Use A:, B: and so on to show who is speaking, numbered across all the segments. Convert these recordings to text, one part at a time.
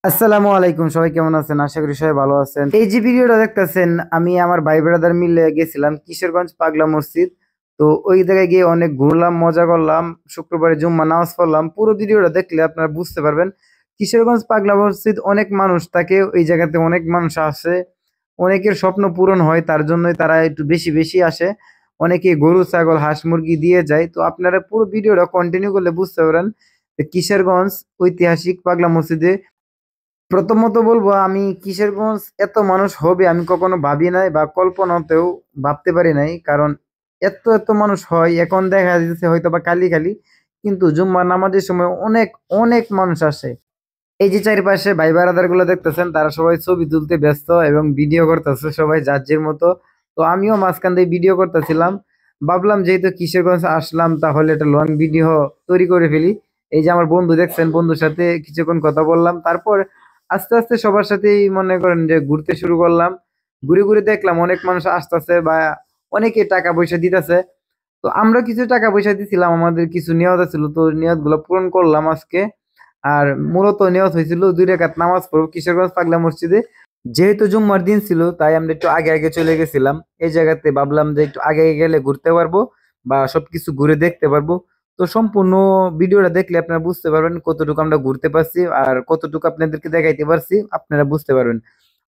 A: আসসালামু আলাইকুম, সবাই কেমন আছেন? আশা করি সবাই ভালো আছেন। এই যে ভিডিওটা দেখতেছেন, আমি আমার ভাই ব্রাদার মিলে গেছিলাম কিশোরগঞ্জ পাগলা মসজিদ। তো ওই জায়গায় গিয়ে অনেক ঘুরলাম, মজা করলাম, শুক্রবারে জুম্মা নামাজ পড়লাম। পুরো ভিডিওটা দেখলে আপনারা বুঝতে পারবেন কিশোরগঞ্জ পাগলা মসজিদ অনেক মানুষ থাকে, ওই জায়গাতে অনেক মানুষ আসে, অনেকের স্বপ্ন পূরণ হয়, তার জন্যই তারা একটু বেশি বেশি আসে। অনেকে গরু ছাগল হাঁস মুরগি দিয়ে যায়। তো আপনারা পুরো ভিডিওটা কন্টিনিউ করলে বুঝতে পারেন যে কিশোরগঞ্জ ঐতিহাসিক পাগলা মসজিদে। প্রথমত বলবো, আমি কিশোরগঞ্জ এত মানুষ হবে আমি কখনো ভাবি নাই বা কল্পনাতেও ভাবতে পারি নাই। কারণ এত এত মানুষ হয়, এখন দেখা যাচ্ছে হয়তো বা খালি খালি, কিন্তু জুম্মার নামাজের সময় অনেক অনেক মানুষ আসে। এই যে চারিপাশে ভাই বারাদার গুলো দেখতেছেন, তারা সবাই ছবি তুলতে ব্যস্ত এবং ভিডিও করতেছে সবাই যার যার মতো। তো আমিও মাঝখান দিয়ে ভিডিও করতেছিলাম। ভাবলাম যেহেতু কিশোরগঞ্জ আসলাম, তাহলে একটা লং ভিডিও তৈরি করে ফেলি। এই যে আমার বন্ধু দেখছেন, বন্ধুর সাথে কিছুক্ষণ কথা বললাম, তারপর আস্তে আস্তে সবার সাথেই মনে করেন যে ঘুরতে শুরু করলাম। ঘুরে ঘুরে দেখলাম অনেক মানুষ আসতেছে বা অনেকে টাকা পয়সা দিতেছে। তো আমরা কিছু টাকা পয়সা দিছিলাম, আমাদের কিছু নিয়ত ছিল, তো নিয়ত গুলো পূরণ করলাম আজকে। আর মূলত নিয়ত হয়েছিল 2 রাকাত নামাজ পড়বো কিশোরগঞ্জ পাগলা মসজিদে। যেহেতু জুম্মার দিন ছিল, তাই আমরা একটু আগে আগে চলে গেছিলাম। এই জায়গাতে ভাবলাম যে একটু আগে আগে গেলে ঘুরতে পারবো বা সবকিছু ঘুরে দেখতে পারবো। তো সম্পূর্ণ ভিডিওটা দেখলে আপনারা বুঝতে পারবেন কতটুকু আমরা ঘুরতে পারছি আর কতটুকু আপনাদেরকে দেখাইতে পারছি, আপনারা বুঝতে পারবেন।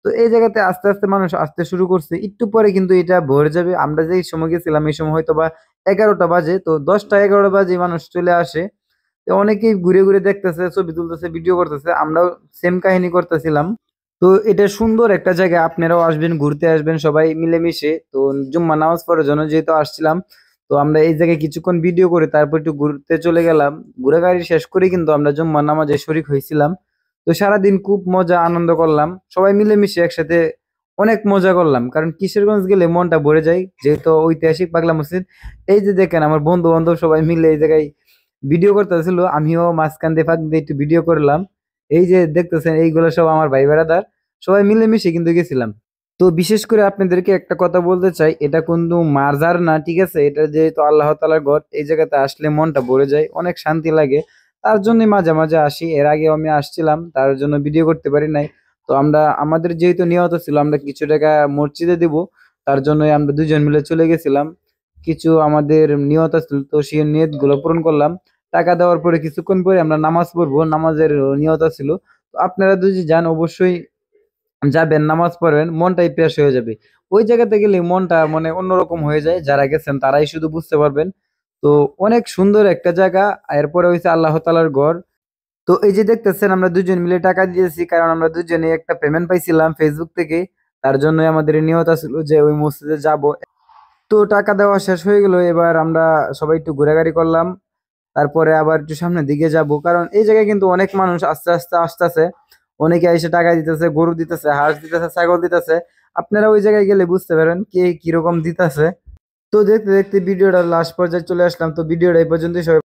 A: তো এই জায়গাতে আস্তে আস্তে মানুষ আসতে শুরু করছে, একটু পরে কিন্তু এটা ভরে যাবে। আমরা যে সময় গেছিলাম এই সময় হয়তো বা 11টা বাজে, তো 10টা 11টা বাজে মানুষ চলে আসে। তো অনেকেই ঘুরে ঘুরে দেখতেছে, ছবি তুলতেছে, ভিডিও করতেছে, আমরাও সেম কাহিনী করতেছিলাম। তো এটা সুন্দর একটা জায়গা, আপনারাও আসবেন, ঘুরতে আসবেন সবাই মিলেমিশে। তো জুম্মা নামাজ পড়ার জন্য যেহেতু আসছিলাম, তো আমরা এই জায়গায় কিছুক্ষণ ভিডিও করে তারপর একটু ঘুরতে চলে গেলাম। ঘোরাঘুরি শেষ করে কিন্তু আমরা জুম্মা নামাজে শরীক হয়েছিলাম। তো সারাদিন খুব মজা আনন্দ করলাম সবাই মিলেমিশে একসাথে, অনেক মজা করলাম। কারণ কিশোরগঞ্জ গেলে মনটা ভরে যায়, যেহেতু ঐতিহাসিক পাগলা মসজিদ। এই যে দেখেন আমার বন্ধু বান্ধব সবাই মিলে এই জায়গায় ভিডিও করতেছিল, আমিও মাঝখান দিয়ে ফাঁক দিয়ে একটু ভিডিও করলাম। এই যে দেখতেছেন এইগুলো সব আমার ভাই বেড়াদার, সবাই মিলেমিশে কিন্তু গেছিলাম। তো বিশেষ করে আপনাদেরকে একটা কথা বলতে চাই, এটা কিন্তু মাজার না, ঠিক আছে? এটা যেহেতু আল্লাহ তাআলার ঘর, এই জায়গাতে আসলে মনটা ভরে যায়, অনেক শান্তি লাগে। তার জন্যই মাঝে মাঝে আসি। এর আগে আমি আসছিলাম, তার জন্য ভিডিও করতে পারি নাই। তো আমরা আমাদের যেহেতু নিয়ত ছিল আমরা কিছু টাকা মসজিদে দিব, তার জন্যই আমরা দুজন মিলে চলে গেছিলাম। কিছু আমাদের নিয়ত ছিল, তো সেই নিয়ত গুলো পূরণ করলাম। টাকা দেওয়ার পরে কিছুক্ষণ পরে আমরা নামাজ পড়বো, নামাজের নিয়ত ছিল। তো আপনারা যদি যান অবশ্যই যাবেন, নামাজ পড়বেন, মনটাই ফ্রেশ হয়ে যাবে। ওই জায়গাতে গেলে মনটা মানে অন্যরকম হয়ে যায়, যারা গেছেন তারাই শুধু বুঝতে পারবেন। তো অনেক সুন্দর একটা জায়গা। এরপরে হয়েছে আল্লাহ তাআলার ঘর। তো এই যে দেখতেছেন আমরা দুজন মিলে টাকা দিয়েছি, কারণ আমরা দুজনে একটা পেমেন্ট পাইছিলাম ফেসবুক থেকে। তার জন্যই আমাদের নিয়ত ছিল যে ওই মসজিদে যাব। তো টাকা দেওয়া শেষ হয়ে গেল, এবার আমরা সবাই একটু ঘোরাঘুরি করলাম। তারপরে আবার একটু সামনের দিকে যাব, কারণ এই জায়গায় কিন্তু অনেক মানুষ আস্তে আস্তে আসতেছে। অনেকে এসে টাকা দিতেছে, গরু দিতেছে, হাঁস দিতেছে, ছাগল দিতেছে। আপনারা ওই জায়গায় গেলে বুঝতে পারেন কে কিরকম দিতেছে। তো দেখতে দেখতে ভিডিওটা লাস্ট পর্যায়ে চলে আসলাম। তো ভিডিওটা এই পর্যন্তই। সবাই